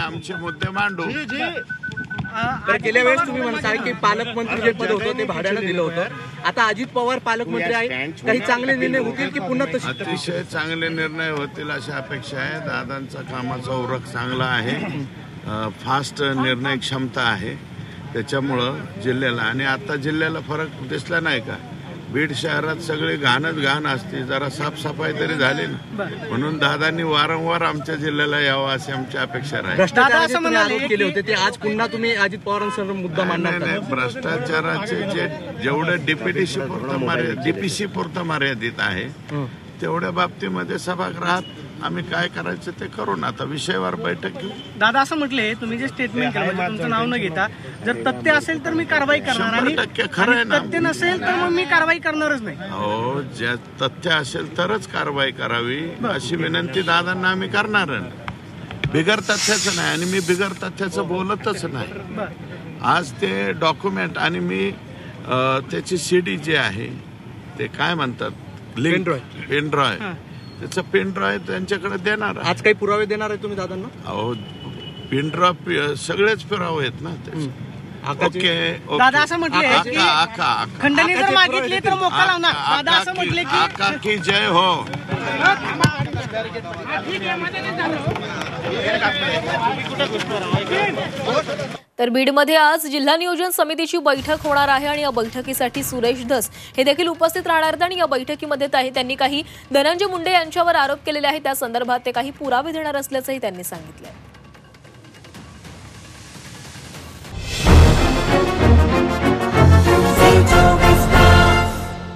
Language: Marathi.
आमचे मुद्दे मांडू। तर गेल्या वेळेस तुम्ही म्हणताय की पालकमंत्री जे पद होतं ते भाड्यानं दिलं होतं, आता अजित पवार पालकमंत्री आहे, काही चांगले निर्णय होतील की पुन्हा तशी? अतिशय चांगले निर्णय होतील अशी अपेक्षा आहे। दादांचा कामाचा उरक चांगला आहे, फास्ट निर्णय क्षमता आहे, त्याच्यामुळं जिल्ह्याला आणि आता जिल्ह्याला फरक दिसला नाही का? बीड शहरात सगळे घाणच घाण असते, जरा साफसफाई तरी झाली ना, म्हणून दादांनी वारंवार आमच्या जिल्ह्याला यावं अशी आमची अपेक्षा राहील। भ्रष्टाचाराचे आरोप केले होते ते आज पुन्हा तुम्ही अजित पवारांसमोर मुद्दा मांडणार? नाही, भ्रष्टाचाराचे जे जेवढं डीपीसी पुरतं मर्यादित आहे तेवढ्या बाबतीमध्ये सभागृहात आम्ही काय करायचं ते करू ना, आता विषयावर बैठक घेऊ। दादा असं म्हटले, तुम्ही जे स्टेटमेंट केलं म्हणजे तुमचं नाव न घेता, जर तथ्य असेल तर मी कारवाई करणार आणि खरं आहे ना, तथ्य नसेल तर मग मी कारवाई करणारच नाही। हो, ज्या तथ्य असेल तरच कारवाई करावी अशी विनंती दादांना आम्ही करणार, बिगर तथ्याचं नाही। आणि मी बिगर तथ्याचं बोलतच नाही। आज ते डॉक्युमेंट आणि मी त्याची सीडी जे आहे ते काय म्हणतात, पेनड्रॉय, त्याचं पेनड्रॉय त्यांच्याकडे देणार। आज काही पुरावे देणार आहे तुम्ही दादांना? अहो, पेनड्रॉय सगळेच पुरावे आहेत ना त्याचे। ओके, दादा असं म्हटले खंडणी जर मागितली तर मोका लावणार। दादा असं म्हटले की आका की जय हो। तर बीडमध्ये आज जिल्हा नियोजन समितीची बैठक होणार आहे आणि या बैठकीसाठी सुरेश धस हे देखील उपस्थित राहणार आहेत आणि या बैठकीमध्ये त्यांनी काही धनंजय मुंडे यांच्यावर आरोप केलेले आहेत, त्या संदर्भात ते काही पुरावे देणार असल्याचंही त्यांनी सांगितलं।